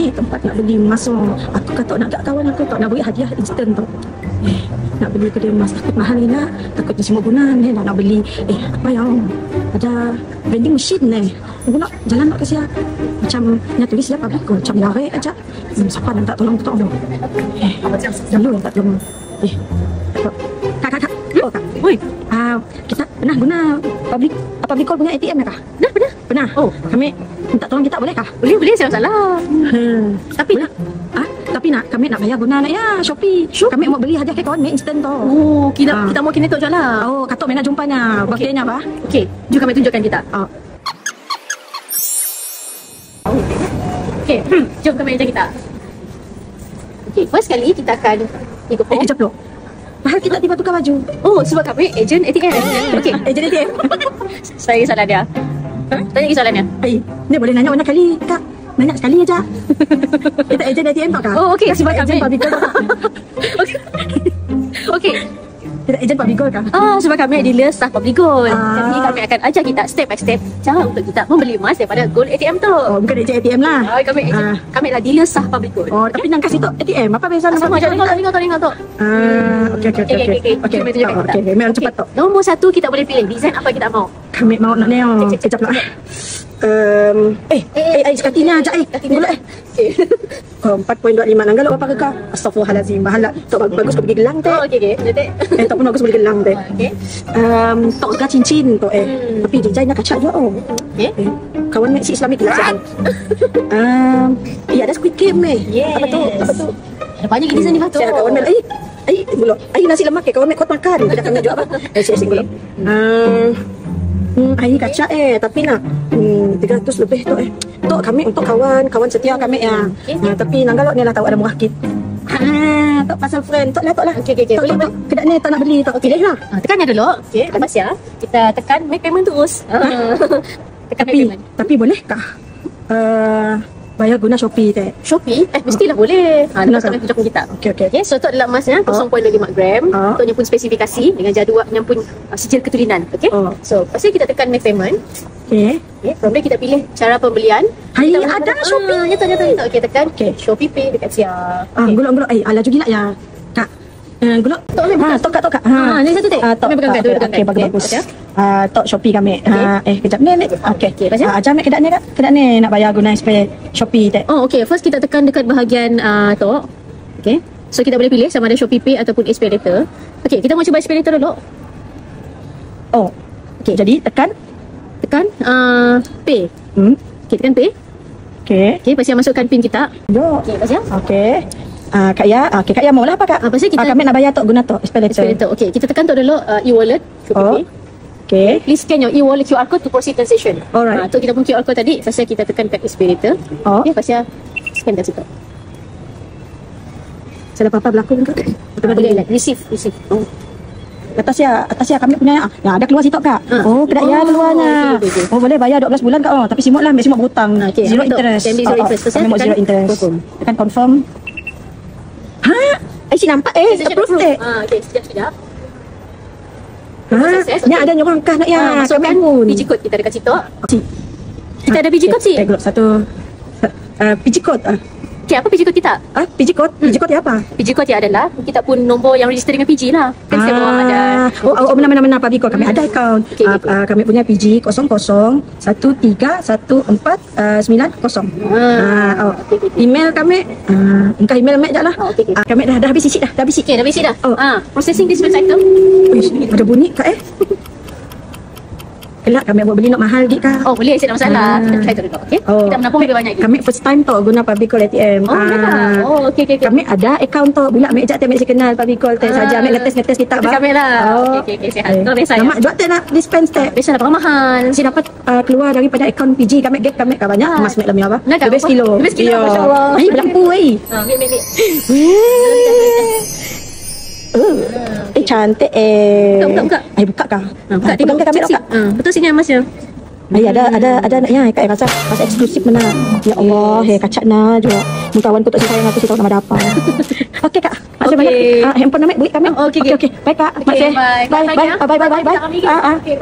ni tempat nak beli emas tu. Aku kata nak kat kawan aku tak nak beli hadiah instant tu. Nak beli kedai emas takut mahal ni lah. Takut semua guna ni nak beli. Apa yang ada vending machine ni. Pula jalan nak kasi macam nya tulis lah public call. Macam lari aja. Siapa nak tak tolong tu. Dulu tak tolong. Kak. Oh kak. Oi. Kita pernah guna public call punya ATM kah? Pernah. Oh, kami minta tolong kita boleh kah? Boleh, saya salah. Tapi kami nak bayar guna nak ya Shopee. Kami mau beli hadiah ke kawan instant tu. Oh, kita mau kini tu je lah. Oh, katok nak jumpanya. Birthday-nya apa? Okey, jom kami tunjukkan kita. Okey, jom kami ajak kita. Okey, first kali kita akan ikut form. Kejap dulu. Bahal kita tiba tukar baju. Oh, sebab kami ejen ATM. Okey, ejen ATM. Saya lagi soalan dia. Tanya lagi soalannya. Ni boleh nanya banyak kali, Kak. Nanya sekali aja. Kita ejen ATM tak, Kak? Oh, okey. Sebab ejen public call. Okey. Kita ejen public call, Kak? Sebab kami dealer sah public gold. Jadi kami akan ajar kita step by step cara untuk kita membeli emas daripada gold ATM tu. Oh, bukan ejen ATM lah. Kami adalah dealer sah public gold. Oh, tapi nang kasih tu ATM. Apa beza nama? Sama je, tengok tu. Okey. Mari cepat tu. Nombor 1 kita boleh pilih design apa kita mau. Kami mau nak neo. Kejap lah. Sekatinya aja Gula 4.25 nanggal apa ke kak? Astaghfirullahalazim. Bahala tok bagus kau pergi gelang teh. Okey. Tok pun bagus pergi gelang teh. Tok ka cincin tok tapi desainnya kacak juga kawan mek si Islamik lah siapa. Ada squid game Apa tu? Ada banyak design ni tu. Saya kawan mek gula. Nasi lemak kawan mek kot makan. Tidak kami juga apa? Si gula. Ini kaca tapi nak 300 lebih tu Tok kami untuk kawan setia kami ya. Tapi nanggalok ni lah tahu ada murah kit. Tok pasal friend. Tok lah. Okey. Boleh. Kedak ni tak nak beli tok. Okey lah. Tekan dia dulu. Okey. Lepas ya kita tekan make payment terus. Tekan make payment. Tapi bolehkah bayar guna Shopee teh? Shopee? Mestilah boleh. Lepas kami tunjukkan kita. Okey. So tu adalah emasnya 0.25 gram. Untuknya pun spesifikasi dengan jadualnya pun sijil keturunan. Okey. So pasti kita tekan make payment. Okey. From there kita pilih cara pembelian. Hai ada Shopee. Nyata. Okey tekan Shopee Pay dekat siap. Gulok. Ala juga lah ya. Kak. Gulok. Tok kak. Ni satu teh. Kami pegang kat. Okey bagus. Tok Shopee kami. Kejap ni. Okey. Ajar mek kedak ni kak. Kedak ni nak bayar guna Shopee teh. Oh okey. First kita tekan dekat bahagian tok. Okey. So kita boleh pilih sama ada Shopee Pay ataupun SPayLater. Okey, kita mau cuba SPayLater dulu. Oh. Okey, jadi tekan Pay. Okey, tekan Pay. Okey, pasti masukkan PIN kita. Okey, pasti. Okey. Kak Ya mau lah apa kak? Pasal kita kami nak bayar tok guna tok SPayLater. Okey, kita tekan tok dulu e-wallet Shopee Pay. Okay. Please scan your e-wallet QR code to proceed transaction. Alright. Tu kita pun QR code tadi. Pasal kita tekan kat SPayLater. Okey, pasal scan kat situ. Salah apa-apa berlaku ke? Boleh receive. Atas ya kami punya ada keluar situ kak. Kedak ya keluarnya. Okay. Boleh bayar 12 bulan kak. Tapi simut lah berhutang. Zero interest. Kami mau zero interest. Tekan confirm. Si nampak approve teh. Okey, sekejap. Ni ada nyorang kah nak ya. Masukkan biji kod kita dekat situ. Kita ada biji kod si. Satu biji kod. Okey, apa biji kod kita? Biji kod? Biji kod apa? Biji kod dia adalah kita pun nombor yang register dengan PG lah. Kan setiap orang ada. Benar-benar Pak Biko. Kami ada account. Kami punya PG 00131490. Email kami engkau email mek dah lah. Kami dah habis isi dah. Okey, dah habis dah. Processing this item. Ada bunyi kak Kelak kami buat beli nak mahal dik kak. Oh boleh, saya tak masalah. Kita try tu dulu, okey? Kita menampung lebih banyak lagi. Kami first time tau guna public call ATM. Okey. Kami ada account tau. Bila mek mek si kenal public call teh saja mek ngetes kita ba. Kami lah. Okey, sihat. Terima kasih. Mak buat teh nak dispense teh. Biasa berapa mahal? Si dapat keluar daripada account PG kami get kami banyak emas mek lemnya apa? 12 kilo. 12 kilo masyaallah. Berlampu Mik. Cantik Buka. Buka kah? Buka tengok kami kak. Betul sini emasnya. Ada naknya kak rasa eksklusif mana. Ya Allah, kacak na juga. Ni kawan ku tak sayang aku tahu nama ada apa. Okey kak. Masih banyak handphone nama duit kami. Okey. Baik kak. Masih. Bye.